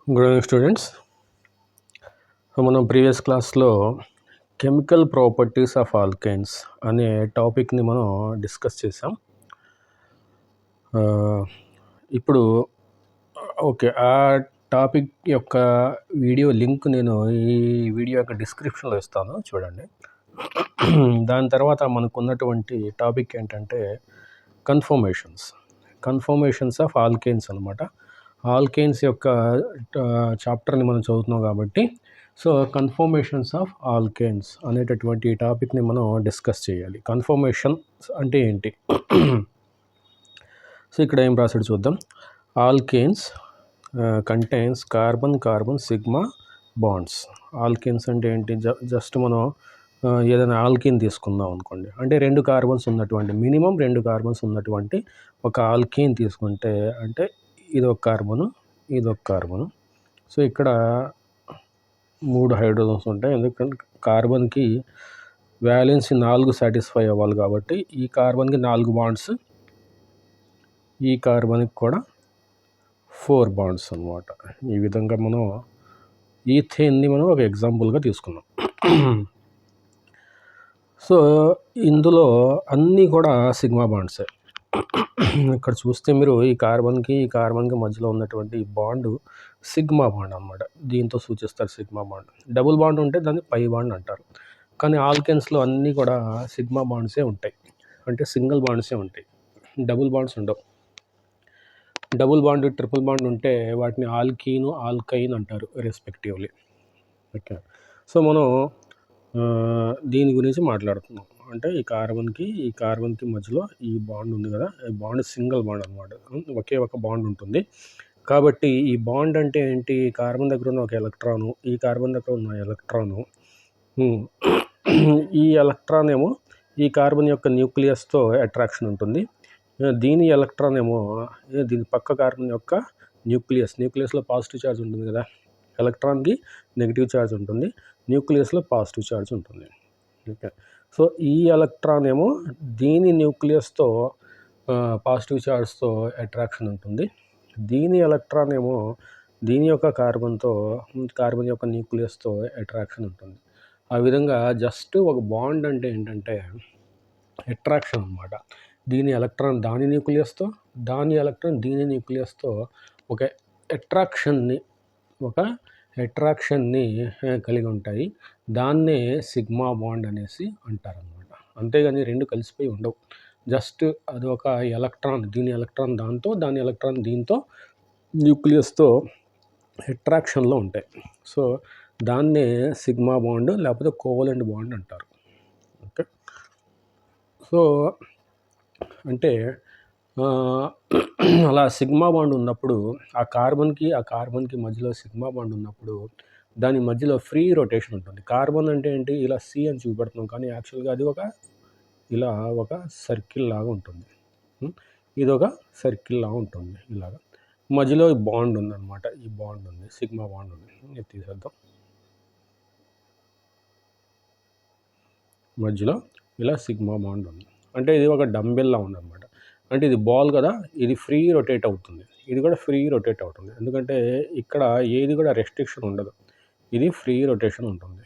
Good evening students. మనం previous క్లాస్లో chemical properties of alkynes అనే టాపిక్ని మనం డిస్కస్ చేసాం. ఇప్పుడు ఓకే, ఆ టాపిక్ యొక్క వీడియో లింక్ నేను ఈ వీడియో యొక్క డిస్క్రిప్షన్లో ఇస్తాను, చూడండి. దాని తర్వాత మనకు ఉన్నటువంటి టాపిక్ ఏంటంటే కన్ఫర్మేషన్స్ ఆఫ్ ఆల్కైన్స్ అనమాట. ఆల్కైన్స్ యొక్క చాప్టర్ని మనం చదువుతున్నాం కాబట్టి, సో కన్ఫర్మేషన్స్ ఆఫ్ ఆల్కైన్స్ అనేటటువంటి టాపిక్ని మనం డిస్కస్ చేయాలి. కన్ఫర్మేషన్స్ అంటే ఏంటి? సో ఇక్కడ ఏం రాసాడు చూద్దాం. Alkynes contains carbon carbon sigma bonds. Alkynes అంటే ఏంటి? జస్ట్ మనం ఏదైనా ఆల్కిన్ తీసుకుందాం అనుకోండి, అంటే రెండు కార్బన్స్ ఉన్నటువంటి మినిమం రెండు కార్బన్స్ ఉన్నటువంటి ఒక ఆల్కీన్ తీసుకుంటే, అంటే ఇదొక కార్బను, ఇదొక కార్బను. సో ఇక్కడ 3 హైడ్రోజన్స్ ఉంటాయి, ఎందుకంటే కార్బన్కి వ్యాలెన్సీ 4 సాటిస్ఫై అవ్వాలి కాబట్టి ఈ కార్బన్కి 4 బాండ్స్, ఈ కార్బన్కి కూడా 4 బాండ్స్ అనమాట. ఈ విధంగా మనం ఈథేన్ని మనం ఒక ఎగ్జాంపుల్గా తీసుకున్నాం. సో ఇందులో అన్నీ కూడా సిగ్మా బాండ్సే. ఇక్కడ చూస్తే మీరు ఈ కార్బన్కి మధ్యలో ఉన్నటువంటి ఈ బాండ్ సిగ్మా బాండ్ అనమాట. దీంతో సూచిస్తారు సిగ్మా బాండ్. డబుల్ బాండ్ ఉంటే దాన్ని పై బాండ్ అంటారు. కానీ ఆల్కెన్స్లో అన్నీ కూడా సిగ్మా బాండ్సే ఉంటాయి, అంటే సింగిల్ బాండ్సే ఉంటాయి, డబుల్ బాండ్స్ ఉండవు. డబుల్ బాండ్, ట్రిపుల్ బాండ్ ఉంటే వాటిని ఆల్కీను, ఆల్కైన్ అంటారు రెస్పెక్టివ్లీ. ఓకే, సో మనం దీని గురించి మాట్లాడుతున్నాం. అంటే ఈ కార్బన్కి మధ్యలో ఈ బాండ్ ఉంది కదా, ఈ బాండ్ సింగిల్ బాండ్ అనమాట, ఒకే ఒక బాండ్ ఉంటుంది. కాబట్టి ఈ బాండ్ అంటే ఏంటి? కార్బన్ దగ్గర ఉన్న ఒక ఎలక్ట్రాను, ఈ కార్బన్ దగ్గర ఉన్న ఎలక్ట్రాను, ఈ ఎలక్ట్రాన్ ఏమో ఈ కార్బన్ యొక్క న్యూక్లియస్తో అట్రాక్షన్ ఉంటుంది. దీని ఎలక్ట్రాన్ ఏమో దీని పక్క కార్బన్ యొక్క న్యూక్లియస్లో పాజిటివ్ ఛార్జ్ ఉంటుంది కదా, ఎలక్ట్రాన్కి నెగిటివ్ ఛార్జ్ ఉంటుంది, న్యూక్లియస్లో పాజిటివ్ ఛార్జ్ ఉంటుంది. ఓకే, సో ఈ ఎలక్ట్రాన్ ఏమో దీని న్యూక్లియస్తో పాజిటివ్ ఛార్జ్తో అట్రాక్షన్ ఉంటుంది, దీని ఎలక్ట్రాన్ ఏమో దీని యొక్క కార్బన్ యొక్క న్యూక్లియస్తో అట్రాక్షన్ ఉంటుంది. ఆ విధంగా జస్ట్ ఒక బాండ్ అంటే ఏంటంటే అట్రాక్షన్ అనమాట. దీని ఎలక్ట్రాన్ దాని న్యూక్లియస్తో, దాని ఎలక్ట్రాన్ దీని న్యూక్లియస్తో ఒక అట్రాక్షన్ని కలిగి ఉంటాయి. దాన్నే సిగ్మా బాండ్ అనేసి అంటారనమాట. అంతేగాని రెండు కలిసిపోయి ఉండవు. జస్ట్ అది ఒక ఎలక్ట్రాన్, దీని ఎలక్ట్రాన్ దాంతో, దాని ఎలక్ట్రాన్ దీంతో న్యూక్లియస్తో అట్రాక్షన్లో ఉంటాయి. సో దాన్నే సిగ్మా బాండ్ లేకపోతే కోవలెంట్ బాండ్ అంటారు. ఓకే, సో అంటే అలా సిగ్మా బాండ్ ఉన్నప్పుడు ఆ కార్బన్కి మధ్యలో సిగ్మా బాండ్ ఉన్నప్పుడు దాని మధ్యలో ఫ్రీ రొటేషన్ ఉంటుంది. కార్బన్ అంటే ఏంటి? ఇలా సి అని చూపెడుతున్నాం, కానీ యాక్చువల్గా అది ఒక సర్కిల్ లాగా ఉంటుంది. ఇది ఒక సర్కిల్ లాగా ఉంటుంది. ఇలాగా మధ్యలో బాండ్ ఉందన్నమాట. ఈ బాండ్ ఉంది, సిగ్మా బాండ్ ఉంది. ఇది తీసేద్దాం. మధ్యలో ఇలా సిగ్మా బాండ్ ఉంది, అంటే ఇది ఒక డంబెల్లా ఉందన్నమాట. అంటే ఇది బాల్ కదా, ఇది ఫ్రీ రొటేట్ అవుతుంది, ఇది కూడా ఫ్రీ రొటేట్ అవుతుంది. ఎందుకంటే ఇక్కడ ఏది కూడా రెస్ట్రిక్షన్ ఉండదు, ఇది ఫ్రీ రొటేషన్ ఉంటుంది.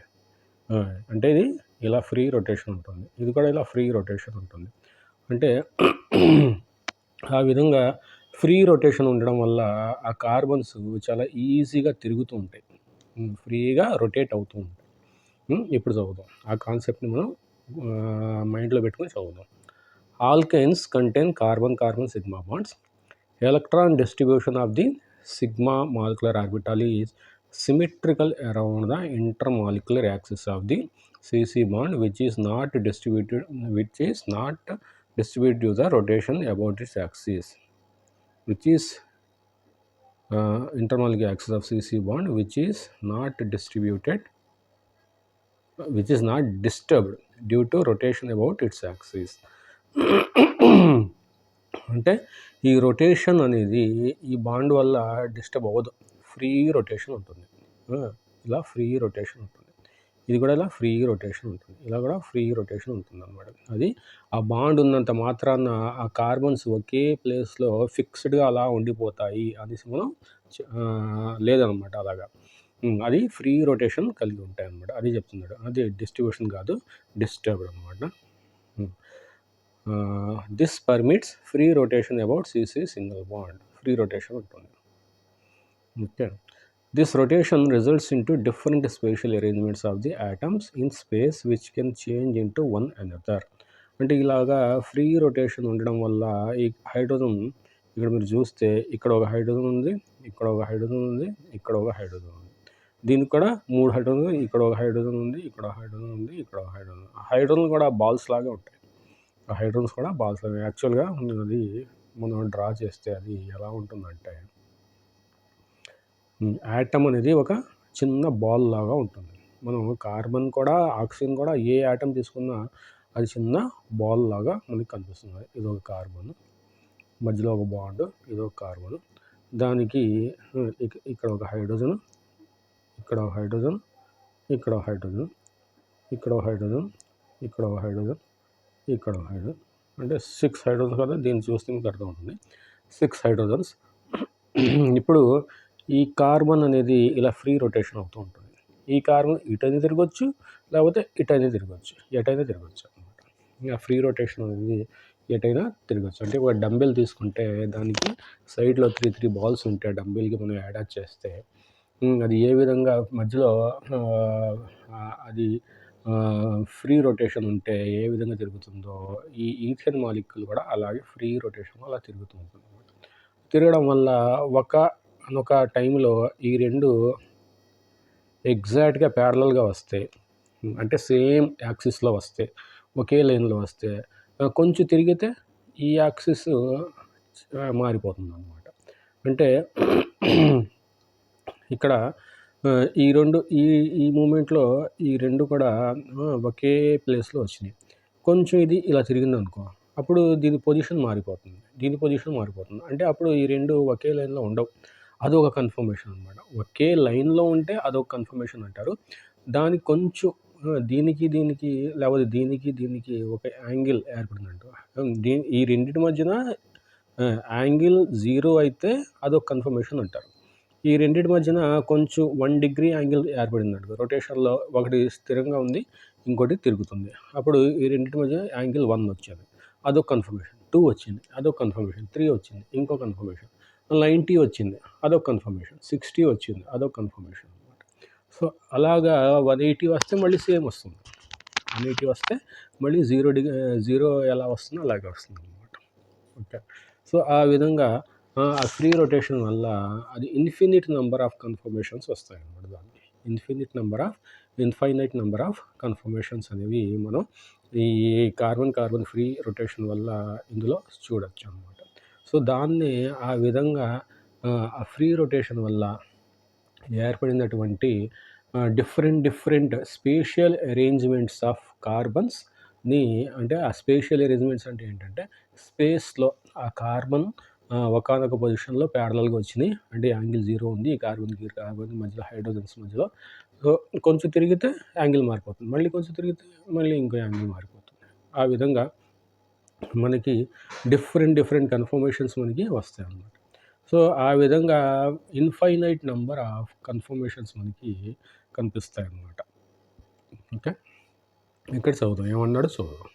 అంటే ఇది ఇలా ఫ్రీ రొటేషన్ ఉంటుంది, ఇది కూడా ఇలా ఫ్రీ రొటేషన్ ఉంటుంది. అంటే ఆ విధంగా ఫ్రీ రొటేషన్ ఉండడం వల్ల ఆ కార్బన్స్ చాలా ఈజీగా తిరుగుతూ ఉంటాయి, ఫ్రీగా రొటేట్ అవుతూ ఉంటాయి. ఇప్పుడు చదువుదాం, ఆ కాన్సెప్ట్ని మనం మైండ్లో పెట్టుకొని చదువుదాం. Alkanes contain carbon-carbon sigma bonds. Electron distribution of the sigma molecular orbital is symmetrical around the intermolecular axis of the CC bond, which is not distributed to the rotation about its axis, which is intermolecular axis of CC bond, which is not disturbed due to rotation about its axis. అంటే ఈ rotation అనేది ఈ bond వల్ల disturb అవ్వదు, free rotation ఉంటుంది. ఇలా free rotation ఉంటుంది, ఇది కూడా ఇలా ఫ్రీ రొటేషన్ ఉంటుంది, ఇలా కూడా ఫ్రీ రొటేషన్ ఉంటుంది అన్నమాట. అది ఆ బాండ్ ఉన్నంత మాత్రాన ఆ కార్బన్స్ ఒకే ప్లేస్లో ఫిక్స్డ్గా అలా ఉండిపోతాయి అనేసి మనం లేదనమాట అలాగా. అది ఫ్రీ రొటేషన్ కలిగి ఉంటాయన్నమాట. అది చెప్తున్నాడు. అది డిస్ట్రిబ్యూషన్ కాదు, డిస్టర్బ్డ్ అనమాట. This permits free rotation about CC single bond. Free rotation ఉంటుంది. Okay. This rotation results into different spatial arrangements of the atoms in space which can change into one another. అంటే ఇలాగా free rotation ఉండడం వల్ల ఈ hydrogen ఇక్కడ మీరు చూస్తే ఇక్కడ ఒక హైడ్రోజన్ ఉంది, ఇక్కడ ఒక హైడ్రోజన్ ఉంది, ఇక్కడ ఒక హైడ్రోజన్ ఉంది. దీనికి కూడా 3 హైడ్రోజన్, ఇక్కడ ఒక హైడ్రోజన్ ఉంది, ఇక్కడ ఒక హైడ్రోజన్ ఉంది, ఇక్కడ ఒక హైడ్రోజన్. హైడ్రోజన్ కూడా బాల్స్ లాగా ఉంటాయి. ఆ హైడ్రోజన్స్ కూడా బాల్స్ లాగా. యాక్చువల్గా అది మనం డ్రా చేస్తే అది ఎలా ఉంటుందంటే యాటమ్ అనేది ఒక చిన్న బాల్ లాగా ఉంటుంది. మనం కార్బన్ కూడా, ఆక్సిజన్ కూడా ఏ యాటమ్ తీసుకున్నా అది చిన్న బాల్ లాగా మనకి కనిపిస్తుంది. ఇది ఒక కార్బన్, మధ్యలో ఒక బాండ్, ఇది ఒక కార్బన్. దానికి ఇక్కడ ఒక హైడ్రోజన్, ఇక్కడ ఒక హైడ్రోజన్, ఇక్కడ ఒక హైడ్రోజన్, ఇక్కడ ఒక హైడ్రోజన్, ఇక్కడ ఒక హైడ్రోజన్, ఇక్కడ ఒక హైడ్రోజన్. అంటే 6 హైడ్రోజన్స్ కదా, దీన్ని చూస్తే మీకు అర్థమవుతుంది. 6 హైడ్రోజన్స్. ఇప్పుడు ఈ కార్బన్ అనేది ఇలా ఫ్రీ రొటేషన్ అవుతూ ఉంటుంది. ఈ కార్బన్ ఇటైనా తిరగొచ్చు, లేకపోతే ఇటైనా తిరగొచ్చు, ఎటైనా తిరగొచ్చు అనమాట. ఇంకా ఫ్రీ రొటేషన్ అనేది ఎటైనా తిరగచ్చు. అంటే ఒక డంబెల్ తీసుకుంటే దానికి సైడ్లో 3 బాల్స్ ఉంటాయి. డంబెల్కి మనం అటాచ్ చేస్తే అది ఏ విధంగా మధ్యలో అది ఫ్రీ రొటేషన్ ఉంటే ఏ విధంగా తిరుగుతుందో ఈ ఈథేన్ మాలిక్యూల్ కూడా అలాగే ఫ్రీ రొటేషన్ అలా తిరుగుతూ ఉంటుంది. తిరగడం వల్ల ఒక టైంలో ఈ రెండు ఎగ్జాక్ట్గా ప్యారలల్గా వస్తాయి. అంటే సేమ్ యాక్సిస్లో వస్తాయి, ఒకే లైన్లో వస్తే కొంచెం తిరిగితే ఈ యాక్సిస్ మారిపోతుంది అన్నమాట. అంటే ఇక్కడ ఈ రెండు ఈ మూమెంట్లో ఈ రెండు కూడా ఒకే ప్లేస్లో వచ్చినాయి. కొంచెం ఇది ఇలా తిరిగింది అనుకో, అప్పుడు దీని పొజిషన్ మారిపోతుంది, దీని పొజిషన్ మారిపోతుంది. అంటే అప్పుడు ఈ రెండు ఒకే లైన్లో ఉండవు. అదొక కన్ఫర్మేషన్ అనమాట. ఒకే లైన్లో ఉంటే అదొక కన్ఫర్మేషన్ అంటారు. దానికి కొంచెం దీనికి లేకపోతే దీనికి ఒక యాంగిల్ ఏర్పడిందంట. ఈ రెండింటి మధ్యన యాంగిల్ 0 అయితే అదొక కన్ఫర్మేషన్ అంటారు. ఈ రెండింటి మధ్యన కొంచెం 1 డిగ్రీ యాంగిల్ ఏర్పడిందంట. రొటేషన్లో ఒకటి స్థిరంగా ఉంది, ఇంకోటి తిరుగుతుంది. అప్పుడు ఈ రెండింటి మధ్య యాంగిల్ 1 వచ్చింది, అదొక కన్ఫర్మేషన్. 2 వచ్చింది, అదొక కన్ఫర్మేషన్. 3 వచ్చింది, ఇంకో కన్ఫర్మేషన్. 90 వచ్చింది, అదొక కన్ఫర్మేషన్. 60 వచ్చింది, అదొక కన్ఫర్మేషన్ అనమాట. సో అలాగా 180 వస్తే మళ్ళీ సేమ్ వస్తుంది. 180 వస్తే మళ్ళీ 0 ఎలా వస్తుందో అలాగే వస్తుంది అనమాట. ఓకే. సో ఆ విధంగా ఆ ఫ్రీ రొటేషన్ వల్ల అది ఇన్ఫినిట్ నెంబర్ ఆఫ్ కన్ఫర్మేషన్స్ వస్తాయి అన్నమాట. దానికి ఇన్ఫైనైట్ నెంబర్ ఆఫ్ కన్ఫర్మేషన్స్ అనేవి మనం ఈ కార్బన్ ఫ్రీ రొటేషన్ వల్ల ఇందులో చూడొచ్చు అన్నమాట. సో దాన్ని ఆ విధంగా ఆ ఫ్రీ రొటేషన్ వల్ల ఏర్పడినటువంటి డిఫరెంట్ స్పేషియల్ అరేంజ్మెంట్స్ ఆఫ్ కార్బన్స్ని, అంటే ఆ స్పేషియల్ అరేంజ్మెంట్స్ అంటే ఏంటంటే స్పేస్లో ఆ కార్బన్ ఒకానొక పొజిషన్లో ప్యారలల్గా వచ్చినాయి. అంటే యాంగిల్ 0 ఉంది, ఈ కార్బన్ మధ్యలో హైడ్రోజన్స్ మధ్యలో. సో కొంచెం తిరిగితే యాంగిల్ మారిపోతుంది, మళ్ళీ కొంచెం తిరిగితే మళ్ళీ ఇంకో యాంగిల్ మారిపోతుంది. ఆ విధంగా మనకి డిఫరెంట్ కన్ఫర్మేషన్స్ మనకి వస్తాయి అన్నమాట. సో ఆ విధంగా ఇన్ఫైనైట్ నెంబర్ ఆఫ్ కన్ఫర్మేషన్స్ మనకి కనిపిస్తాయి అన్నమాట. ఓకే, ఇక్కడ చదువుతాం ఏమన్నాడు చదువు.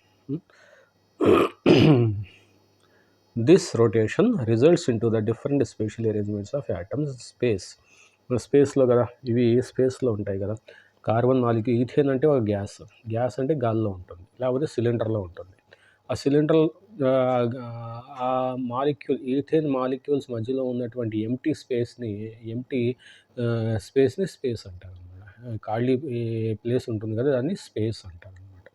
This rotation results into the different spatial arrangements of atoms స్పేస్లో కదా, ఇవి స్పేస్లో ఉంటాయి కదా. కార్బన్ మాలిక్యూల్, ఈథేన్ అంటే ఒక గ్యాస్ అంటే గాల్లో ఉంటుంది, లేకపోతే సిలిండర్లో ఉంటుంది. ఆ సిలిండర్ ఆ మాలిక్యూల్, ఈథేన్ మాలిక్యూల్స్ మధ్యలో ఉన్నటువంటి ఎంటీ స్పేస్ అంటారు అన్నమాట. ఖాళీ ప్లేస్ ఉంటుంది కదా, దాన్ని స్పేస్ అంటారు అన్నమాట.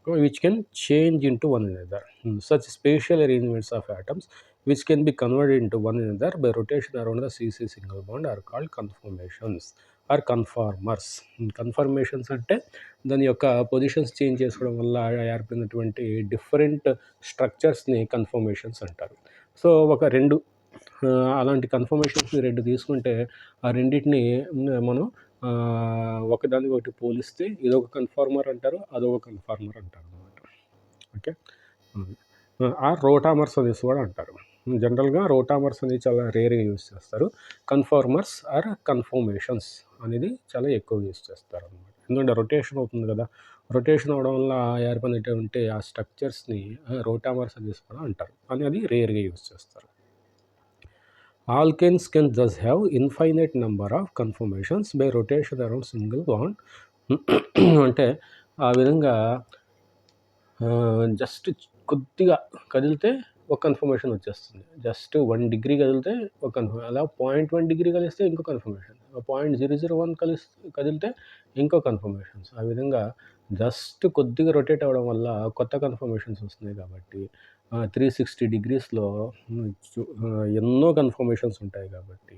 which can change into one another. Such spatial arrangements of atoms which can be converted into one another by rotation around the CC single bond are called conformations or conformers. Conformations అంటే దాని యొక్క positions change చేసుకోవడం వల్ల ఏర్పడినటువంటి different స్ట్రక్చర్స్ని confirmations అంటారు. So ఒక రెండు అలాంటి కన్ఫర్మేషన్స్ని రెండు తీసుకుంటే ఆ రెండింటిని మనం ఒకదానికి ఒకటి పోలిస్తే ఇదొక కన్ఫార్మర్ అంటారు, అదొక కన్ఫార్మర్ అంటారు అనమాట. ఓకే, ఆ రోటామర్స్ అనేసి కూడా అంటారు. జనరల్‌గా రోటామర్స్ అనేది చాలా రేర్‌గా యూజ్ చేస్తారు. కన్ఫార్మర్స్ ఆర్ కన్ఫర్మేషన్స్ అనేది చాలా ఎక్కువగా యూజ్ చేస్తారనమాట. ఎందుకంటే రొటేషన్ అవుతుంది కదా! రొటేషన్ అవ్వడం వల్ల ఏర్పడినటువంటి ఆ స్ట్రక్చర్స్‌ని రోటామర్స్ అనేసి కూడా అంటారు. కానీ అది రేర్‌గా యూజ్ చేస్తారు. Alkanes can thus have infinite number of conformations by rotation around single bond. అంటే ఆ విధంగా జస్ట్ కొద్దిగా కదిలితే ఒక కన్ఫర్మేషన్ వచ్చేస్తుంది. జస్ట్ 1 డిగ్రీ కదిలితే ఒక అలా 0.1 డిగ్రీ కలిస్తే ఇంకో కన్ఫర్మేషన్. 0.001 కదిలితే ఇంకో కన్ఫర్మేషన్స్. ఆ విధంగా జస్ట్ కొద్దిగా రొటేట్ అవ్వడం వల్ల కొత్త కన్ఫర్మేషన్స్ వస్తున్నాయి కాబట్టి 360 డిగ్రీస్‌లో ఎన్నో కన్ఫర్మేషన్స్ ఉంటాయి కాబట్టి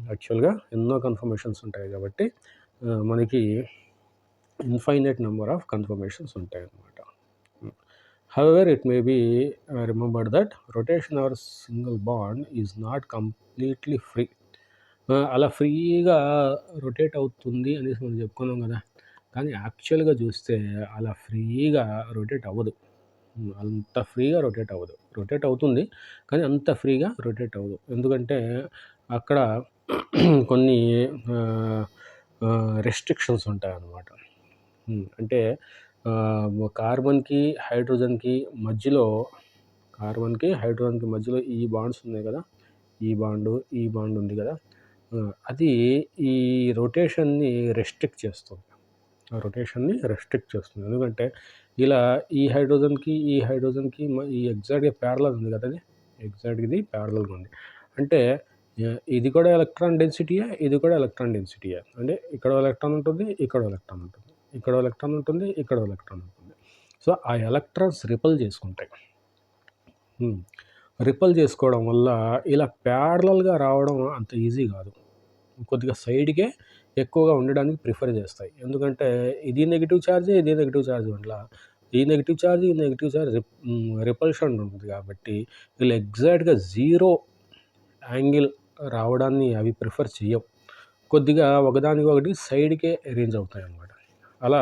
యాక్చువల్‌గా ఎన్నో కన్ఫర్మేషన్స్ ఉంటాయి కాబట్టి మనకి ఇన్ఫైనైట్ నంబర్ ఆఫ్ కన్ఫర్మేషన్స్ ఉంటాయన్నమాట. However, it may be remembered that rotation over single bond is not completely free. అలా ఫ్రీగా రొటేట్ అవుతుంది అనేసి మనం చెప్పుకున్నాం కదా! కానీ యాక్చువల్‌గా చూస్తే అలా ఫ్రీగా రొటేట్ అవ్వదు. అంత ఫ్రీగా రొటేట్ అవ్వదు. రొటేట్ అవుతుంది. కానీ అంత ఫ్రీగా రొటేట్ అవ్వదు. ఎందుకంటే అక్కడ కొన్ని రెస్ట్రిక్షన్స్ ఉంటాయన్నమాట. అంటే కార్బన్‌కి, హైడ్రోజన్‌కి మధ్యలో ఈ బాండ్స్ ఉన్నాయి కదా! ఈ బాండ్ ఉంది కదా! అది ఈ రొటేషన్‌ని రెస్ట్రిక్ట్ చేస్తుంది. ఎందుకంటే ఇలా ఈ హైడ్రోజన్‌కి ఈ ఎగ్జాక్ట్‌గా ప్యారలల్ ఉంది కదా! అది ఎగ్జాక్ట్‌గా ఇది ప్యారలల్‌గా ఉంది. అంటే ఇది కూడా ఎలక్ట్రాన్ డెన్సిటీయే, ఇది కూడా ఎలక్ట్రాన్ డెన్సిటీయే. అంటే ఇక్కడో ఎలక్ట్రాన్ ఉంటుంది, ఇక్కడో ఎలక్ట్రాన్ ఉంటుంది. ఇక్కడో ఎలక్ట్రాన్ ఉంటుంది, ఇక్కడో ఎలక్ట్రాన్ ఉంటుంది. సో, ఆ ఎలక్ట్రాన్స్ రిపెల్ చేసుకుంటాయి. రిపెల్ చేసుకోవడం వల్ల ఇలా ప్యారలల్‌గా రావడం అంత ఈజీ కాదు. కొద్దిగా సైడ్‌కే ఎక్కువగా ఉండడానికి ప్రిఫర్ చేస్తాయి. ఎందుకంటే ఇది నెగెటివ్ చార్జే, ఇది నెగెటివ్ చార్జ్ వల్ల ఈ నెగెటివ్ చార్జ్ రిపల్షన్ ఉంటుంది కాబట్టి వీళ్ళు ఎగ్జాక్ట్‌గా జీరో యాంగిల్ రావడాన్ని అవి ప్రిఫర్ చెయ్యవు. కొద్దిగా ఒకదానికొకటి సైడ్‌కే అరేంజ్ అవుతాయన్నమాట. అలా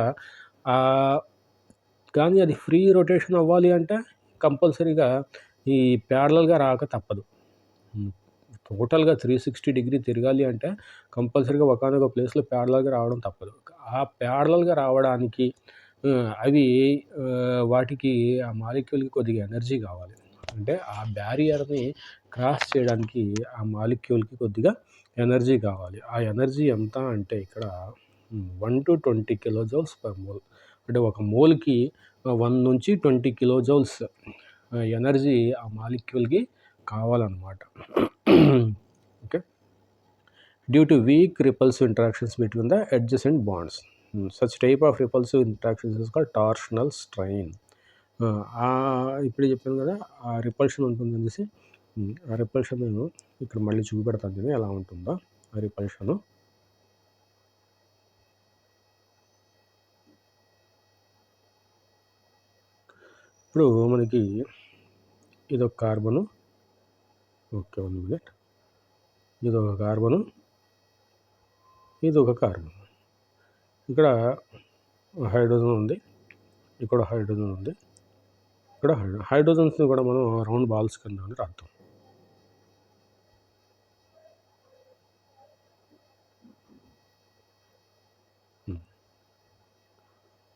కానీ అది ఫ్రీ రొటేషన్ అవ్వాలి అంటే కంపల్సరీగా ఈ ప్యారలల్‌గా రాక తప్పదు. టోటల్‌గా 360 డిగ్రీ తిరగాలి అంటే కంపల్సరీగా ఒకానొక ప్లేస్‌లో ప్యారలల్‌గా రావడం తప్పదు. ఆ ప్యారలల్‌గా రావడానికి అవి వాటికి ఆ మాలిక్యూల్‌కి కొద్దిగా ఎనర్జీ కావాలి. అంటే ఆ బ్యారియర్‌ని క్రాస్ చేయడానికి ఆ మాలిక్యూల్‌కి కొద్దిగా ఎనర్జీ కావాలి. ఆ ఎనర్జీ ఎంత అంటే ఇక్కడ 1-20 కిలోజౌల్స్ పర్ మోల్. అంటే ఒక మోల్‌కి 1-20 కిలోజౌల్స్ ఎనర్జీ ఆ మాలిక్యూల్‌కి కావాలన్నమాట. Okay. Due to weak repulsive interactions between the adjacent bonds. Such type of repulsive interactions is called torsional strain. ఇప్పుడు చెప్పాను కదా! ఆ రిపల్షన్ ఉంటుందనేసి. ఆ రిపల్షన్ నేను ఇక్కడ మళ్ళీ చూపెడతాను నేను ఎలా ఉంటుందో ఆ రిపల్షను. ఇప్పుడు మనకి ఇదొక కార్బను. ఓకే. 1 మినిట్. ఇదొక కార్బను. ఇదొక కార్బన్. ఇక్కడ హైడ్రోజన్ ఉంది. ఇక్కడ హైడ్రోజన్ ఉంది. ఇక్కడ హైడ్రోజన్స్‌ని కూడా మనం రౌండ్ బాల్స్ కింద అని రాద్దాం.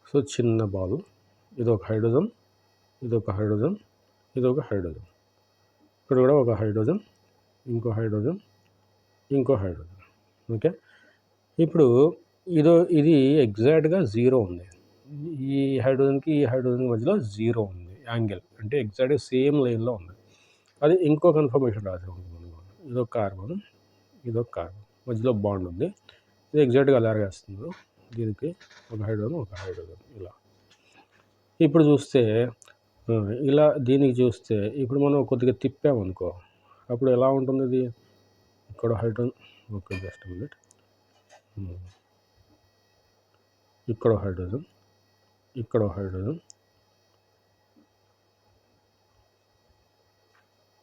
సో, చిన్న బాలు. ఇదొక హైడ్రోజన్, ఇదొక హైడ్రోజన్, ఇదొక హైడ్రోజన్. ఇక్కడ కూడా ఒక హైడ్రోజన్, ఇంకో హైడ్రోజన్, ఇంకో హైడ్రోజన్. ఓకే. ఇప్పుడు ఇది ఎగ్జాక్ట్‌గా 0 ఉంది. ఈ హైడ్రోజన్‌కి, ఈ హైడ్రోజన్‌కి మధ్యలో 0 ఉంది యాంగిల్. అంటే ఎగ్జాక్ట్‌గా సేమ్ లైన్‌లో ఉంది. అది ఇంకో కన్ఫర్మేషన్ రాసాం. ఇదొక కార్బన్, ఇదొక కార్బన్. మధ్యలో బాండ్ ఉంది. ఇది ఎగ్జాక్ట్‌గా అలాగే వస్తుంది. దీనికి ఒక హైడ్రోజన్ ఇలా. ఇప్పుడు చూస్తే ఇలా దీనికి చూస్తే ఇప్పుడు మనం కొద్దిగా తిప్పామనుకో, అప్పుడు ఎలా ఉంటుంది ఇది? ఇక్కడ హైడ్రోజన్. ఓకే. Just minute. ఇక్కడ హైడ్రోజన్, ఇక్కడ హైడ్రోజన్,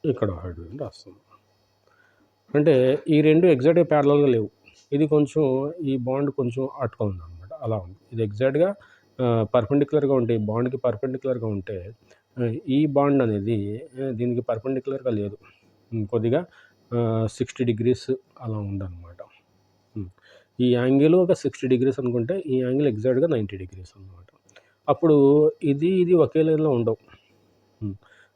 ఇక్కడ హైడ్రోజన్ రాస్తుంది. అంటే ఈ రెండు ఎగ్జాక్ట్‌గా ప్యారలల్‌గా లేవు. ఇది కొంచెం ఈ బాండ్ కొంచెం అటుగా ఉందన్నమాట. అలా ఉంది. ఇది ఎగ్జాక్ట్‌గా పర్పెండిక్యులర్‌గా ఉంటే, బాండ్‌కి పర్పెండిక్యులర్‌గా ఉంటే ఈ బాండ్ అనేది దీనికి పర్పెండిక్యులర్‌గా లేదు. కొద్దిగా 60 డిగ్రీస్ అలా ఉందన్నమాట. ఈ యాంగిల్ ఒక 60 డిగ్రీస్ అనుకుంటే, ఈ యాంగిల్ ఎగ్జాక్ట్‌గా 90 డిగ్రీస్ అన్నమాట. అప్పుడు ఇది ఒకే లైన్‌లో ఉండవు.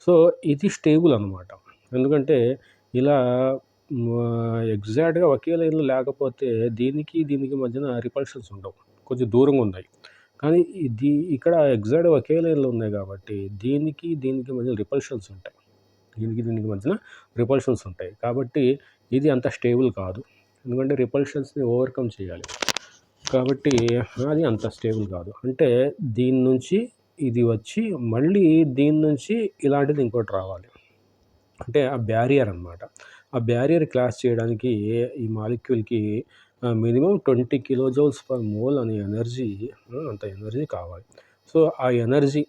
సో, ఇది స్టేబుల్ అనమాట. ఎందుకంటే ఇలా ఎగ్జాక్ట్‌గా ఒకే లైన్‌లో లేకపోతే దీనికి మధ్యన రిపల్షన్స్ ఉండవు. కొంచెం దూరంగా ఉన్నాయి. కానీ ఇక్కడ ఎగ్జాక్ట్‌గా ఒకే లైన్‌లో ఉన్నాయి కాబట్టి దీనికి మధ్య రిపల్షన్స్ ఉంటాయి. దీనికి మధ్యన రిపల్షన్స్ ఉంటాయి. కాబట్టి ఇది అంత స్టేబుల్ కాదు. ఎందుకంటే రిపల్షన్స్‌ని ఓవర్‌కమ్ చేయాలి. కాబట్టి అది అంత స్టేబుల్ కాదు. అంటే దీని నుంచి ఇది వచ్చి మళ్ళీ దీని నుంచి ఇలాంటిది ఇంకోటి రావాలి. అంటే ఆ బ్యారియర్ అనమాట. ఆ బ్యారియర్ క్రాస్ చేయడానికి ఈ మాలిక్యూల్‌కి మినిమమ్ 20 కిలోజౌల్స్ పర్ మోల్ అనే ఎనర్జీ, అంత ఎనర్జీ కావాలి. సో, ఆ ఎనర్జీ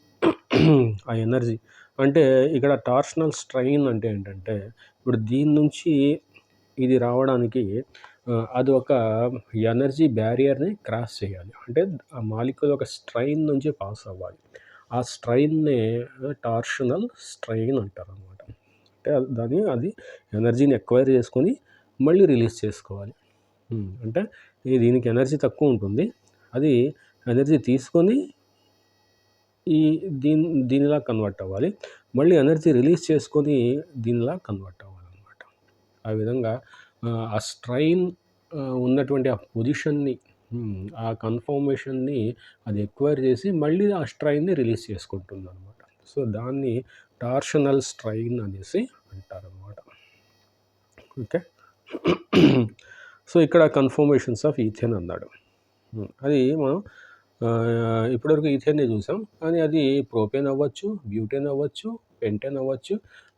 ఆ ఎనర్జీ అంటే ఇక్కడ టార్షనల్ స్ట్రెయిన్ అంటే ఏంటంటే, ఇప్పుడు దీని నుంచి ఇది రావడానికి అది ఒక ఎనర్జీ బ్యారియర్‌ని క్రాస్ చేయాలి. అంటే ఆ మాలిక్యూల్ ఒక స్ట్రెయిన్ నుంచి పాస్ అవ్వాలి. ఆ స్ట్రెయిన్‌నే టార్షనల్ స్ట్రెయిన్ అంటారనమాట. అంటే అది ఎనర్జీని ఎక్వైర్ చేసుకొని మళ్ళీ రిలీజ్ చేసుకోవాలి. అంటే దీనికి ఎనర్జీ తక్కువ ఉంటుంది. అది ఎనర్జీ తీసుకొని ఈ దీనిలా కన్వర్ట్ అవ్వాలి. మళ్ళీ ఎనర్జీ రిలీజ్ చేసుకొని దీనిలా కన్వర్ట్ అవ్వాలనమాట. ఆ విధంగా ఆ స్ట్రెయిన్ ఉన్నటువంటి ఆ పొజిషన్‌ని, ఆ కన్ఫర్మేషన్‌ని అది ఎక్వైర్ చేసి మళ్ళీ ఆ స్ట్రెయిన్‌ని రిలీజ్ చేసుకుంటుందనమాట. సో, దాన్ని టార్షనల్ స్ట్రెయిన్ అనేసి అంటారనమాట. ఓకే. సో, ఇక్కడ కన్ఫర్మేషన్స్ ఆఫ్ ఈథేన్ అన్నాడు. అది మనం ఇప్పటివరకు ఈథేన్‌నే చూసాం. కానీ అది ప్రోపేన్ అవ్వచ్చు, బ్యూటేన్ అవ్వచ్చు, పెంటేన్ అవ్వచ్చు.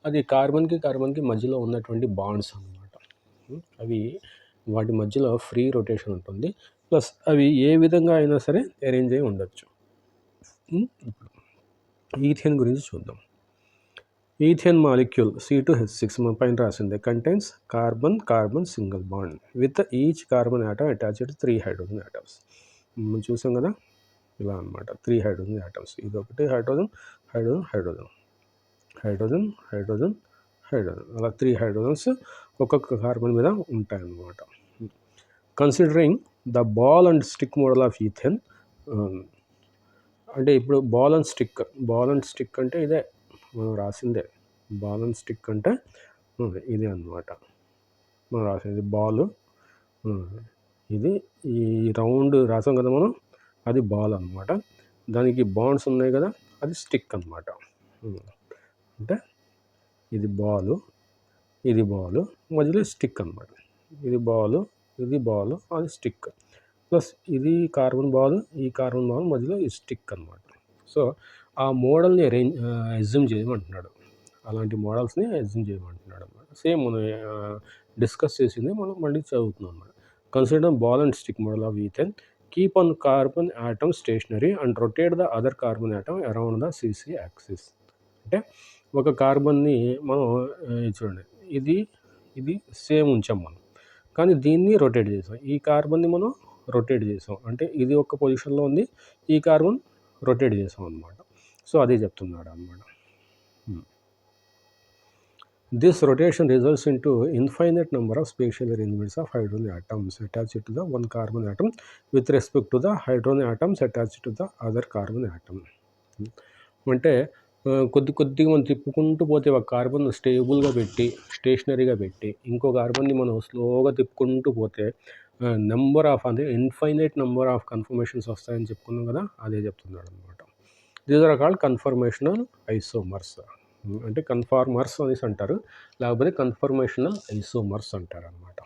అది కార్బన్‌కి మధ్యలో ఉన్నటువంటి బాండ్స్ అన్నమాట. అవి వాటి మధ్యలో ఫ్రీ రొటేషన్ ఉంటుంది. ప్లస్ అవి ఏ విధంగా అయినా సరే అరేంజ్ అయి ఉండొచ్చు. ఈథేన్ గురించి చూద్దాం. ఈథేన్ మాలిక్యూల్ C2H6 మన పైన రాసింది. Contains carbon single bond with each carbon atom attached 3 hydrogen atoms. మనం చూసాం కదా, ఇలా అనమాట. 3 హైడ్రోజన్ ఆటమ్స్. ఇది ఒకటి హైడ్రోజన్ అలా 3 హైడ్రోజన్స్ ఒక్కొక్క కార్బన్ మీద ఉంటాయన్నమాట. Considering the ball and stick model of ethane, అంటే ఇప్పుడు బాల్ అండ్ స్టిక్ అంటే ఇదే మనం రాసిందే. బాల్ అండ్ స్టిక్ అంటే ఇదే అన్నమాట. మనం రాసింది బాల్, ఇది ఈ రౌండ్ రాసాం కదా మనం, అది బాల్ అన్నమాట. దానికి బాండ్స్ ఉన్నాయి కదా, అది స్టిక్ అన్నమాట. అంటే ఇది బాలు మధ్యలో స్టిక్ అన్నమాట. ఇది బాలు అది స్టిక్. ప్లస్ ఇది కార్బన్ బాల్, ఈ కార్బన్ బాల్ మధ్యలో ఈ స్టిక్ అన్నమాట. సో, ఆ మోడల్ని అజ్యూమ్ చేయమంటున్నాడు. అలాంటి మోడల్స్ని అజ్యూమ్ చేయమంటున్నాడు అన్నమాట. సేమ్ మనం డిస్కస్ చేసింది మనం మళ్ళీ చదువుతున్నాం అన్నమాట. Consider ball and stick model of ethane. Keep on carbon atom stationary and rotate the other carbon atom around the CC axis. అంటే ఒక కార్బన్ని మనం చూడండి, ఇది సేమ్ ఉంచాం మనం, కానీ దీన్ని రొటేట్ చేసాం. ఈ కార్బన్ని మనం రొటేట్ చేసాం. అంటే ఇది ఒక పొజిషన్లో ఉంది, ఈ కార్బన్ రొటేట్ చేసాం అన్నమాట. సో, అదే చెప్తున్నాడు అన్నమాట. This rotation results into infinite number of spatial arrangements of hydrogen atoms attached to the one carbon atom with respect to the hydrogen atoms attached to the other carbon atom. అంటే కొద్దిగా మనం తిప్పుకుంటూ పోతే ఒక carbon స్టేబుల్గా పెట్టి స్టేషనరీగా పెట్టి ఇంకో కార్బన్ని మనం స్లోగా తిప్పుకుంటూ పోతే అంటే ఇన్ఫైనైట్ నెంబర్ ఆఫ్ కన్ఫర్మేషన్స్ వస్తాయని చెప్పుకున్నాం కదా, అదే చెప్తున్నాడు అనమాట. These are called conformational isomers. అంటే కన్ఫార్మర్స్ అనేసి అంటారు, లేకపోతే కన్ఫర్మేషనల్ ఐసోమర్స్ అంటారు అనమాట.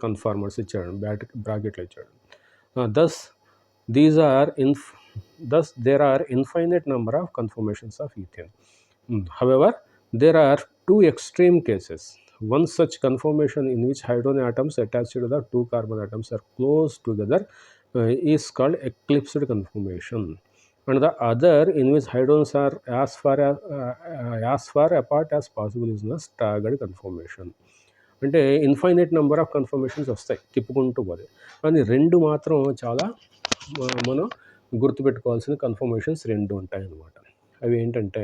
కన్ఫార్మర్స్ ఇచ్చాడు, బ్రాకెట్లో ఇచ్చాడు. Thus there are infinite number of conformations of ethane. However, there are two extreme cases. One such conformation in which hydrogen atoms attached to the two carbon atoms are close together is called eclipsed conformation, and the other in which hydrogens are as far apart as possible is known as staggered conformation. అంటే infinite number of confirmations వస్తాయి తిప్పుకుంటూ పోతే, కానీ రెండు మాత్రం చాలా మనం గుర్తుపెట్టుకోవాల్సిన కన్ఫర్మేషన్స్ రెండు ఉంటాయి అన్నమాట. అవి ఏంటంటే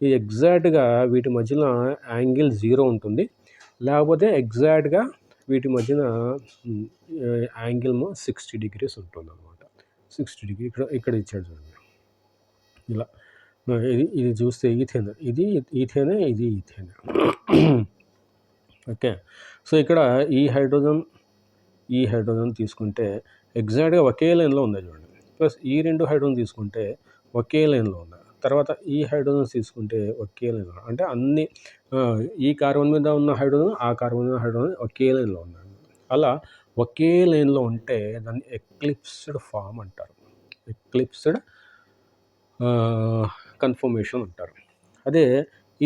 ఈ ఎగ్జాక్ట్గా వీటి మధ్యన యాంగిల్ 0 ఉంటుంది, లేకపోతే ఎగ్జాక్ట్గా వీటి మధ్యన యాంగిల్ 60 డిగ్రీస్ ఉంటుంది అనమాట. 60 డిగ్రీ ఇక్కడ ఇక్కడ ఇచ్చాడు చూడండి ఇలా. ఇది చూస్తే ఈథేన్, ఇది ఈథేనే, ఇది ఈథేనే. ఓకే. సో ఇక్కడ ఈ హైడ్రోజన్ తీసుకుంటే ఎగ్జాక్ట్గా ఒకే లైన్లో ఉంది చూడండి. ప్లస్ ఈ 2 హైడ్రోజన్ తీసుకుంటే ఒకే లైన్లో ఉన్నాయి. తర్వాత ఈ హైడ్రోజన్స్ తీసుకుంటే ఒకే లైన్లో, అంటే అన్ని ఈ కార్బన్ మీద ఉన్న హైడ్రోజన్, ఆ కార్బన్ మీద హైడ్రోజన్ ఒకే లైన్లో ఉన్నాయి. అలా ఒకే లైన్లో ఉంటే దాన్ని ఎక్లిప్స్డ్ ఫామ్ అంటారు. ఎక్లిప్స్డ్ కన్ఫర్మేషన్ అంటారు. అదే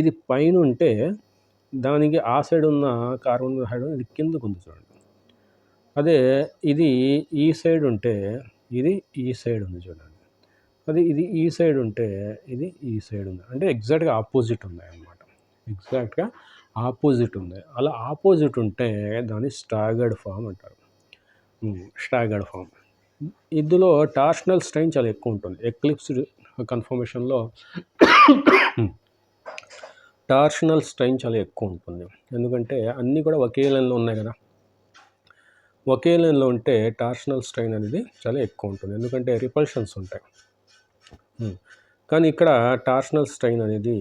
ఇది పైన ఉంటే దానికి ఆ సైడ్ ఉన్న కార్బన్ మీద హైడ్రోజన్ ఇది కిందకు ఉంది చూడండి. అదే ఇది ఈ సైడ్ ఉంటే ఇది ఈ సైడ్ ఉంది చూడండి. ఇది ఈ సైడ్ ఉంటే ఇది ఈ సైడ్ ఉంది, అంటే ఎగ్జాక్ట్గా ఆపోజిట్ ఉన్నాయి అన్నమాట. ఎగ్జాక్ట్గా ఆపోజిట్ ఉంది. అలా ఆపోజిట్ ఉంటే దాన్ని స్టాగర్డ్ ఫామ్ అంటారు. Staggered form. ఇందులో టార్షనల్ స్ట్రెయిన్ చాలా ఎక్కువ ఉంటుంది. ఎక్లిప్స్డ్ కన్ఫర్మేషన్లో టార్షనల్ స్ట్రెయిన్ చాలా ఎక్కువ ఉంటుంది. ఎందుకంటే అన్నీ కూడా ఒకే లైన్లో ఉన్నాయి కదా. ఒకే లైన్లో ఉంటే టార్షనల్ స్ట్రెయిన్ అనేది చాలా ఎక్కువ ఉంటుంది, ఎందుకంటే రిపల్షన్స్ ఉంటాయి. కానీ ఇక్కడ టార్షనల్ స్ట్రెయిన్ అనేది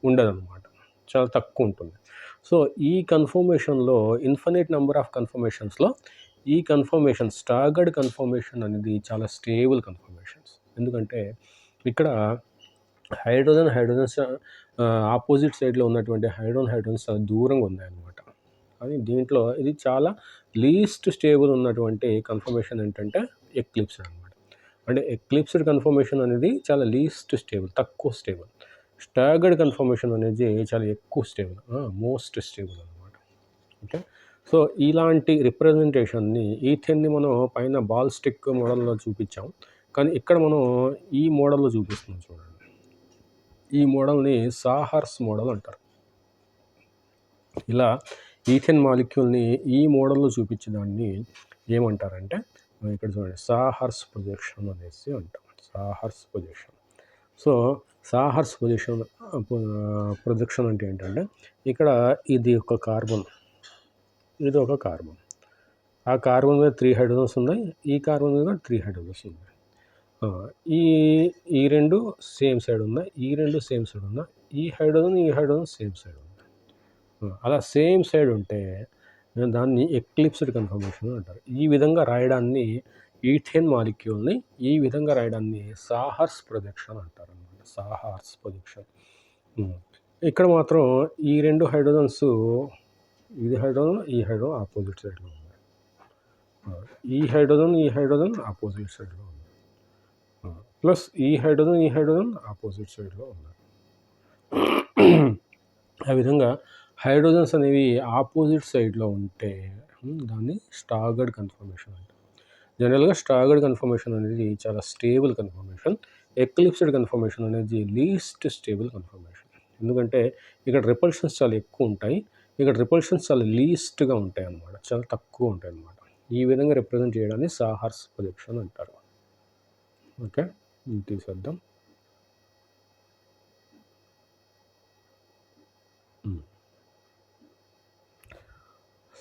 ఉండదన్నమాట, చాలా తక్కువ ఉంటుంది. సో ఈ కన్ఫర్మేషన్లో ఇన్ఫినిట్ నెంబర్ ఆఫ్ కన్ఫర్మేషన్స్లో ఈ కన్ఫర్మేషన్ స్టాగర్డ్ కన్ఫర్మేషన్ అనేది చాలా స్టేబుల్ కన్ఫర్మేషన్స్. ఎందుకంటే ఇక్కడ హైడ్రోజన్స్ ఆపోజిట్ సైడ్లో ఉన్నటువంటి హైడ్రోజన్స్ చాలా దూరంగా ఉన్నాయన్నమాట. అది దీంట్లో ఇది చాలా లీస్ట్ స్టేబుల్ ఉన్నటువంటి కన్ఫర్మేషన్ ఏంటంటే ఎక్లిప్స్డ్ అనమాట. అంటే ఎక్లిప్స్డ్ కన్ఫర్మేషన్ అనేది చాలా లీస్ట్ స్టేబుల్, తక్కువ స్టేబుల్. స్టాగర్డ్ కన్ఫర్మేషన్ అనేది చాలా ఎక్కువ స్టేబుల్, మోస్ట్ స్టేబుల్ అనమాట. ఓకే. సో ఇలాంటి రిప్రజెంటేషన్ని ఈథేన్ని మనం పైన బాల్ స్టిక్ మోడల్లో చూపించాం, కానీ ఇక్కడ మనం ఈ మోడల్లో చూపిస్తున్నాం చూడండి. ఈ మోడల్ని సాహర్స్ మోడల్ అంటారు. ఇలా ఈథేన్ మాలిక్యూల్ని ఈ మోడల్లో చూపించేదాన్ని ఏమంటారంటే ఇక్కడ చూడండి సాహర్స్ ప్రొజెక్షన్ అనేసి అంటాం. సాహర్స్ ప్రొజెక్షన్. సో సాహర్స్ ప్రొజెక్షన్ అంటే ఏంటంటే ఇక్కడ ఇది ఒక కార్బన్, ఇది ఒక కార్బన్, ఆ కార్బన్ మీద 3 హైడ్రోజన్స్ ఉన్నాయి, ఈ కార్బన్ మీద 3 హైడ్రోజన్స్ ఉన్నాయి. ఈ రెండు సేమ్ సైడ్ ఉన్నాయి, ఈ రెండు సేమ్ సైడ్ ఉన్నాయి, ఈ హైడ్రోజన్ సేమ్ సైడ్ ఉంది. అలా సేమ్ సైడ్ ఉంటే దాన్ని ఎక్లిప్స్డ్ కన్ఫర్మేషన్ అంటారు. ఈ విధంగా రాయడాన్ని ఈథేన్ మాలిక్యూల్ని ఈ విధంగా రాయడాన్ని సాహర్స్ ప్రొజెక్షన్ అంటారు అన్నమాట. సాహర్స్ ప్రొజెక్షన్. ఇక్కడ మాత్రం ఈ 2 హైడ్రోజన్స్, ఇది హైడ్రోజన్, ఈ హైడ్రోజన్ ఆపోజిట్ సైడ్లో ఉంది, ఈ హైడ్రోజన్ ఆపోజిట్ సైడ్లో ఉంది, ప్లస్ ఈ హైడ్రోజన్ ఆపోజిట్ సైడ్లో ఉంది. ఆ విధంగా హైడ్రోజన్స్ అనేవి ఆపోజిట్ సైడ్లో ఉంటే దాన్ని స్టాగర్డ్ కన్ఫర్మేషన్ అంటారు. జనరల్గా స్టాగర్డ్ కన్ఫర్మేషన్ అనేది చాలా స్టేబుల్ కన్ఫర్మేషన్. ఎక్లిప్స్డ్ కన్ఫర్మేషన్ అనేది లీస్ట్ స్టేబుల్ కన్ఫర్మేషన్. ఎందుకంటే ఇక్కడ రిపల్షన్స్ చాలా ఎక్కువ ఉంటాయి, ఇక్కడ రిపల్షన్స్ చాలా లీస్ట్గా ఉంటాయి అన్నమాట, చాలా తక్కువ ఉంటాయి అన్నమాట. ఈ విధంగా రిప్రజెంట్ చేయడాన్ని సాహర్స్ ప్రొజెక్షన్ అంటారు. ఓకే, తీసేద్దాం.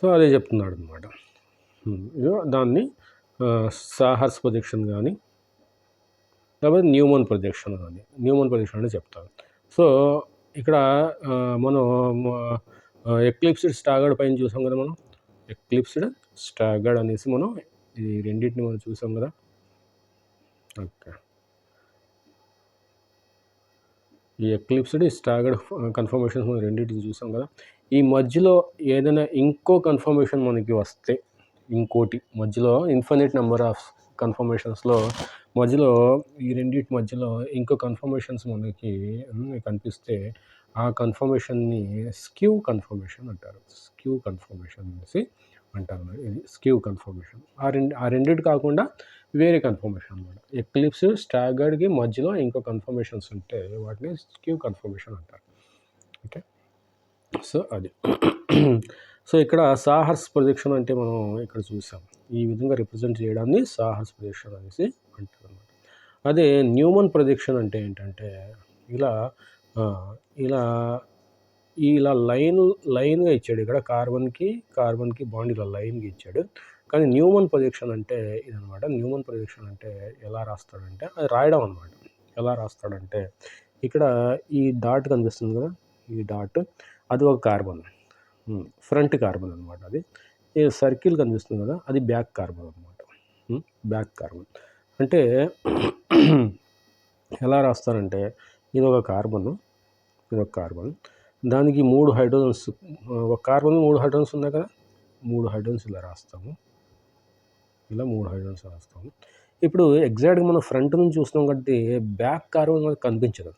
సో అదే చెప్తున్నాడు అనమాట. దాన్ని సాహర్స్ ప్రొజెక్షన్ కానీ లేకపోతే న్యూమన్ ప్రొజెక్షన్ అంటే చెప్తాను. సో ఇక్కడ మనం ఎక్లిప్స్డ్ స్టాగర్డ్ పైన చూసాం కదా. మనం ఎక్లిప్స్డ్ స్టాగర్డ్ అనేసి మనం ఈ రెండింటిని మనం చూసాం కదా. ఓకే, ఈ ఎక్లిప్స్డ్ స్టాగర్డ్ కన్ఫర్మేషన్స్ మనం రెండింటిని చూసాం కదా. ఈ మధ్యలో ఏదైనా ఇంకో కన్ఫర్మేషన్ మనకి వస్తే, ఇంకోటి మధ్యలో ఇన్ఫినిట్ నెంబర్ ఆఫ్ కన్ఫర్మేషన్స్లో మధ్యలో ఈ రెండింటి మధ్యలో ఇంకో కన్ఫర్మేషన్స్ మనకి కనిపిస్తే ఆ కన్ఫర్మేషన్ని స్క్యూ కన్ఫర్మేషన్ అంటారు. స్క్యూ కన్ఫర్మేషన్ అనేసి అంటారు. ఇది స్క్యూ కన్ఫర్మేషన్. ఆ రెండింటి కాకుండా వేరే కన్ఫర్మేషన్ అనమాట. ఎక్లిప్స్ స్టాగర్డ్కి మధ్యలో ఇంకో కన్ఫర్మేషన్స్ ఉంటే వాటిని స్క్యూ కన్ఫర్మేషన్ అంటారు. ఓకే, సో అది. సో ఇక్కడ సాహర్స్ ప్రొజెక్షన్ అంటే మనం ఇక్కడ చూసాం, ఈ విధంగా రిప్రజెంట్ చేయడాన్ని సాహర్స్ ప్రొజెక్షన్ అనేసి అంటారు అన్నమాట. అదే న్యూమన్ ప్రొజెక్షన్ అంటే ఏంటంటే ఇలా ఇలా ఇలా లైన్‌గా ఇచ్చాడు. ఇక్కడ కార్బన్‌కి బాండ్ ఇలా లైన్‌గా ఇచ్చాడు. కానీ న్యూమన్ ప్రొజెక్షన్ అంటే ఇదనమాట. న్యూమన్ ప్రొజెక్షన్ అంటే ఎలా రాస్తాడంటే అది రాయడం అనమాట. ఎలా రాస్తాడంటే ఇక్కడ ఈ డాట్ కనిపిస్తుంది కదా! ఈ డాట్ అది ఒక కార్బన్. ఫ్రంట్ కార్బన్ అనమాట అది. ఈ సర్కిల్ కనిపిస్తుంది కదా! అది బ్యాక్ కార్బన్ అనమాట. Back carbon. అంటే ఎలా రాస్తారంటే ఇదొక కార్బను, ఇదొక కార్బన్. దానికి 3 హైడ్రోజన్స్ ఒక కార్బన్ 3 హైడ్రోజన్స్ ఉన్నాయి కదా! 3 హైడ్రోజన్స్ ఇలా రాస్తాము. ఇలా 3 హైడ్రోజన్స్ రాస్తాము. ఇప్పుడు ఎగ్జాక్ట్‌గా మనం ఫ్రంట్ నుంచి చూస్తున్నాం కాబట్టి బ్యాక్ కార్బన్ మనకు కనిపించదు.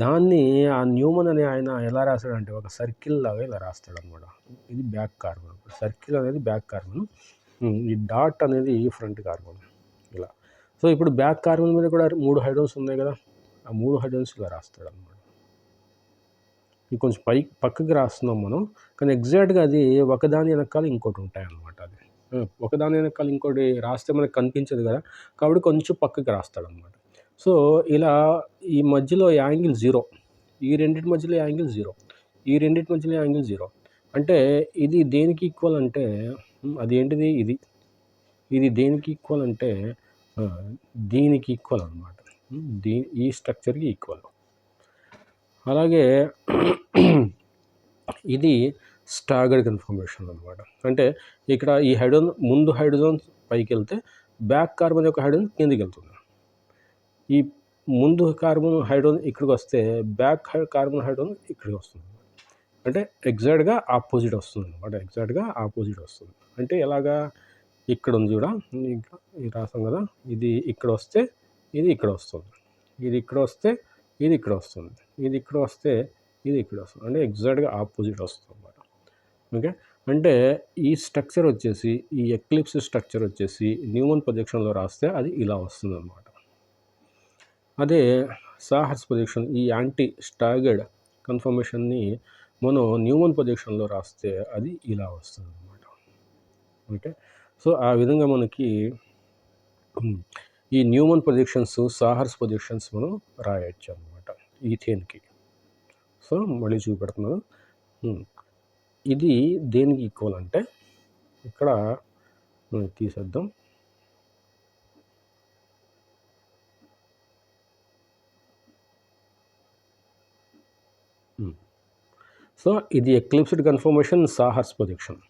దాన్ని ఆ న్యూమన్ అనే ఆయన ఎలా రాసాడంటే ఒక సర్కిల్ లాగా ఇలా రాస్తాడనమాట. ఇది బ్యాక్ కార్బన్. సర్కిల్ అనేది బ్యాక్ కార్బన్. ఈ డాట్ అనేది ఫ్రంట్ కార్బన్ ఇలా. సో ఇప్పుడు బ్యాక్ కార్బన్ మీద కూడా 3 హైడ్రోజన్స్ ఉన్నాయి కదా! ఆ 3 హైడ్రోజన్స్ ఇలా రాస్తాడనమాట. ఇది కొంచెం పక్కకి రాస్తున్నాం మనం. కానీ ఎగ్జాక్ట్‌గా అది ఒకదాని వెనకాల ఇంకోటి ఉంటాయన్నమాట అది. ఒకదాని వెనకాల ఇంకోటి రాస్తే మనకు కనిపించదు కదా! కాబట్టి కొంచెం పక్కకి రాస్తాడనమాట. సో ఇలా ఈ మధ్యలో యాంగిల్ 0. ఈ రెండిటి మధ్యలో యాంగిల్ 0. ఈ రెండిటి మధ్యలో యాంగిల్ 0. అంటే ఇది దేనికి ఈక్వల్ అంటే అదేంటిది ఇది. ఇది దేనికి ఈక్వల్ అంటే దీనికి ఈక్వల్ అనమాట. ఈ స్ట్రక్చర్‌కి ఈక్వల్. అలాగే ఇది స్టాగర్డ్ కన్ఫర్మేషన్ అనమాట. అంటే ఇక్కడ ఈ ముందు హైడ్రోజన్ పైకి వెళ్తే బ్యాక్ కార్బన్ యొక్క హైడ్రోజన్ కిందికి వెళ్తుంది. ఈ ముందు కార్బన్ హైడ్రోజన్ ఇక్కడికి వస్తే బ్యాక్ కార్బన్ హైడ్రోజన్ ఇక్కడికి వస్తుంది. అంటే ఎగ్జాక్ట్‌గా ఆపోజిట్ వస్తుంది అనమాట. ఎగ్జాక్ట్‌గా ఆపోజిట్ వస్తుంది. అంటే ఎలాగా ఇక్కడ ఉంది చూడ ఇది రాసాం కదా! ఇది ఇక్కడ వస్తే ఇది ఇక్కడ వస్తుంది. ఇది ఇక్కడ వస్తే ఇది ఇక్కడ వస్తుంది. ఇది ఇక్కడ వస్తే ఇది ఇక్కడ వస్తుంది. అంటే ఎగ్జాక్ట్‌గా ఆపోజిట్ వస్తుంది అనమాట. ఓకే. అంటే ఈ స్ట్రక్చర్ వచ్చేసి ఈ ఎక్లిప్స్ స్ట్రక్చర్ వచ్చేసి న్యూమన్ ప్రొజెక్షన్‌లో రాస్తే అది ఇలా వస్తుందన్నమాట. అదే సాహర్స్ ప్రొజెక్షన్ ఈ యాంటీ స్టాగర్డ్ కన్ఫర్మేషన్ని మనం న్యూమన్ ప్రొజెక్షన్‌లో రాస్తే అది ఇలా వస్తుందన్నమాట. ఓకే. సో ఆ విధంగా మనకి ఈ న్యూమన్ ప్రొజెక్షన్స్, సాహర్స్ ప్రొజెక్షన్స్ మనం రాయొచ్చు అనమాట ఈథేన్‌కి. సో మళ్ళీ చూపెడుతున్నాను. ఇది దేనికి ఈక్వల్ అంటే ఇక్కడ తీసేద్దాం. సో ఇది ఎక్లిప్స్డ్ కన్ఫర్మేషన్ సాహర్స్ ప్రొజెక్షన్.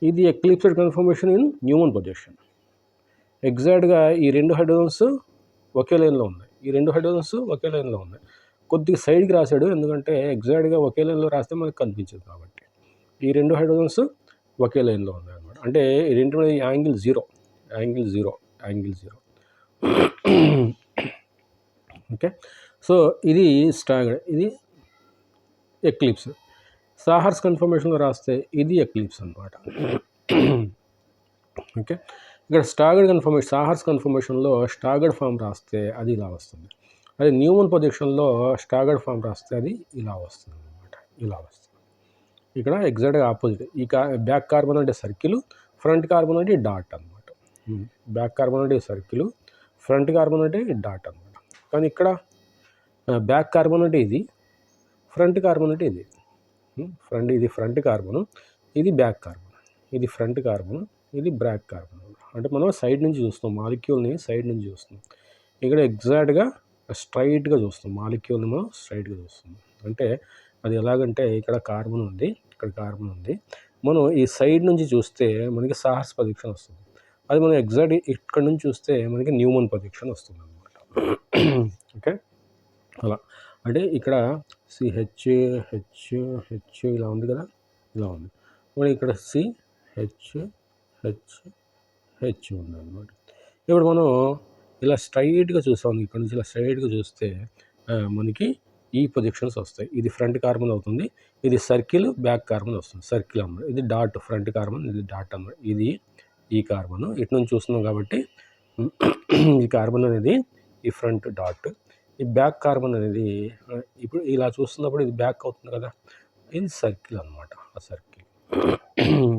ఇది eclipsed confirmation in Neumann projection. ఎగ్జాక్ట్‌గా ఈ 2 హైడ్రోజన్స్ ఒకే లైన్లో ఉన్నాయి. ఈ 2 హైడ్రోజన్స్ ఒకే లైన్లో ఉన్నాయి. కొద్దిగా సైడ్కి రాశాడు, ఎందుకంటే ఎగ్జాక్ట్‌గా ఒకే లైన్లో రాస్తే మనకు కనిపించదు కాబట్టి. ఈ 2 హైడ్రోజన్స్ ఒకే లైన్లో ఉన్నాయన్నమాట. అంటే ఈ రెండింటి మీద యాంగిల్ 0. ఓకే. సో ఇది స్టాగర్డ్, ఇది ఎక్లిప్స్. సాహర్స్ కన్ఫర్మేషన్లో రాస్తే ఇది ఎక్లిప్స్ అనమాట. ఓకే. ఇక్కడ సాహర్స్ కన్ఫర్మేషన్లో స్టాగర్డ్ ఫామ్ రాస్తే అది ఇలా వస్తుంది. అదే న్యూమన్ ప్రొజెక్షన్లో స్టాగర్డ్ ఫామ్ రాస్తే అది ఇలా వస్తుంది అనమాట. ఇలా వస్తుంది. ఇక్కడ ఎగ్జాక్ట్గా ఆపోజిట్. ఈ బ్యాక్ కార్బన్ అంటే సర్కిల్, ఫ్రంట్ కార్బన్ అంటే డాట్ అనమాట. బ్యాక్ కార్బన్ అంటే సర్కిల్, ఫ్రంట్ కార్బన్ అంటే డాట్ అనమాట. కానీ ఇక్కడ బ్యాక్ కార్బన్ అంటే ఇది, ఫ్రంట్ కార్బన్ అంటే ఇది. ఇది ఫ్రంట్ కార్బను, ఇది బ్యాక్ కార్బన్. ఇది ఫ్రంట్ కార్బన్, ఇది బ్యాక్ కార్బన్. అంటే మనం సైడ్ నుంచి చూస్తాం, మాలిక్యూల్ని సైడ్ నుంచి చూస్తాం. ఇక్కడ ఎగ్జాక్ట్గా స్ట్రైట్గా చూస్తాం, మాలిక్యూల్ని మనం స్ట్రైట్గా చూస్తాం. అంటే అది ఎలాగంటే ఇక్కడ కార్బన్ ఉంది, ఇక్కడ కార్బన్ ఉంది. మనం ఈ సైడ్ నుంచి చూస్తే మనకి సాహర్స్ ప్రొజెక్షన్ వస్తుంది. అది మనం ఎగ్జాక్ట్ ఇక్కడ నుంచి చూస్తే మనకి న్యూమన్ ప్రొజెక్షన్ వస్తుంది అనమాట. ఓకే. అలా అంటే ఇక్కడ హెచ్ ఇలా ఉంది కదా, ఇలా ఉంది. మరి ఇక్కడ హెచ్ ఉంది అనమాట. ఇప్పుడు మనం ఇలా స్ట్రైట్గా చూస్తాం, ఇక్కడ నుంచి ఇలా స్ట్రైట్గా చూస్తే మనకి ఈ ప్రొజెక్షన్స్ వస్తాయి. ఇది ఫ్రంట్ కార్బన్ అవుతుంది, ఇది సర్కిల్ బ్యాక్ కార్బన్ వస్తుంది. సర్కిల్ అన్నమాట. ఇది డాట్ ఫ్రంట్ కార్బన్, ఇది డాట్ అన్నమాట. ఇది ఈ కార్బన్ ఇటు నుంచి చూస్తున్నాం కాబట్టి ఈ కార్బన్ అనేది ఈ ఫ్రంట్ డాట్, ఈ బ్యాక్ కార్బన్ అనేది ఇప్పుడు ఇలా చూస్తున్నప్పుడు ఇది బ్యాక్ అవుతుంది కదా, ఇది సర్కిల్ అనమాట. ఆ సర్కిల్.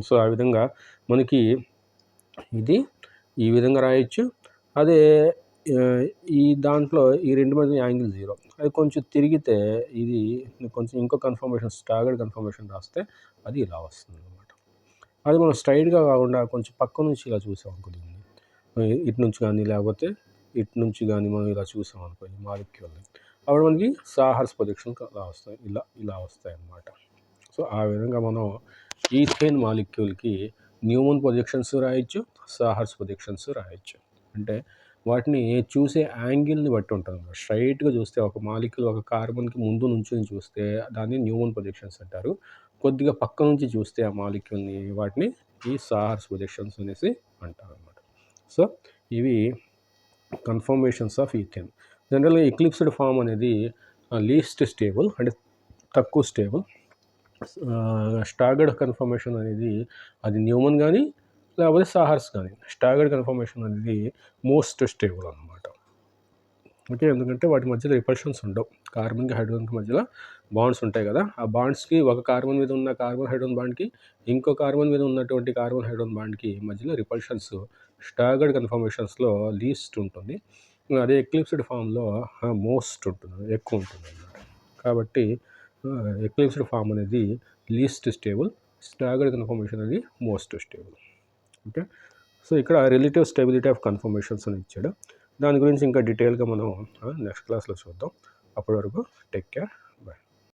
సో ఆ విధంగా మనకి ఇది ఈ విధంగా రాయొచ్చు. అదే ఈ దాంట్లో ఈ 2 మధ్య యాంగిల్ 0. అది కొంచెం తిరిగితే ఇది కొంచెం ఇంకో కన్ఫర్మేషన్ స్టాగర్డ్ కన్ఫర్మేషన్ రాస్తే అది ఇలా వస్తుందనమాట. అది మనం స్ట్రైట్‌గా కాకుండా కొంచెం పక్క నుంచి ఇలా చూసామనుకో దీన్ని, ఇటు నుంచి కానీ లేకపోతే ఇటు నుంచి కానీ మనం ఇలా చూసామనుకో ఈ మాలిక్యూల్ని, అప్పుడు మనకి సాహర్స్ ప్రొజెక్షన్ ఇలా వస్తాయి, ఇలా వస్తాయన్నమాట. సో ఆ విధంగా మనం ఈథేన్ మాలిక్యూల్కి న్యూమన్ ప్రొజెక్షన్స్ రాయొచ్చు, సాహర్స్ ప్రొజెక్షన్స్ రాయొచ్చు. అంటే వాటిని చూసే యాంగిల్ని బట్టి ఉంటుంది. స్ట్రైట్గా చూస్తే ఒక మాలిక్యూల్ ఒక కార్బన్కి ముందు నుంచి చూస్తే దాన్ని న్యూమన్ ప్రొజెక్షన్స్ అంటారు. కొద్దిగా పక్క నుంచి చూస్తే ఆ మాలిక్యూల్ని వాటిని ఈ సాహర్స్ ప్రొజెక్షన్స్ అనేసి అంటారు అన్నమాట. సో ఇవి కన్ఫర్మేషన్స్ ఆఫ్ ఈథేన్. జనరల్గా ఎక్లిప్స్డ్ ఫామ్ అనేది లీస్ట్ స్టేబుల్, అంటే తక్కువ స్టేబుల్. స్టాగర్డ్ కన్ఫర్మేషన్ అనేది అది న్యూమన్ కానీ లేకపోతే సాహర్స్ కానీ. స్టాగర్డ్ కన్ఫర్మేషన్ అనేది మోస్ట్ స్టేబుల్ అన్నమాట. ఓకే, ఎందుకంటే వాటి మధ్యలో రిపల్షన్స్ ఉండవు. కార్బన్కి హైడ్రోజన్కి మధ్యలో బాండ్స్ ఉంటాయి కదా, ఆ బాండ్స్కి ఒక కార్బన్ మీద ఉన్న కార్బన్ హైడ్రోజన్ బాండ్కి ఇంకో కార్బన్ మీద ఉన్నటువంటి కార్బన్ హైడ్రోజన్ బాండ్కి మధ్యలో రిపల్షన్స్ స్టాగర్డ్ కన్ఫర్మేషన్స్లో లీస్ట్ ఉంటుంది. అదే ఎక్లిప్స్డ్ ఫామ్లో మోస్ట్ ఉంటుంది, ఎక్కువ ఉంటుంది అన్నమాట. కాబట్టి ఎక్లిప్స్డ్ ఫామ్ అనేది లీస్ట్ స్టేబుల్, స్టాగర్డ్ కన్ఫర్మేషన్ అనేది మోస్ట్ స్టేబుల్. ఓకే, సో ఇక్కడ రిలేటివ్ స్టెబిలిటీ ఆఫ్ కన్ఫర్మేషన్స్ అని ఇచ్చాడు. దాని గురించి ఇంకా డీటెయిల్గా మనం నెక్స్ట్ క్లాస్లో చూద్దాం. అప్పటి వరకు టేక్ కేర్, బాయ్.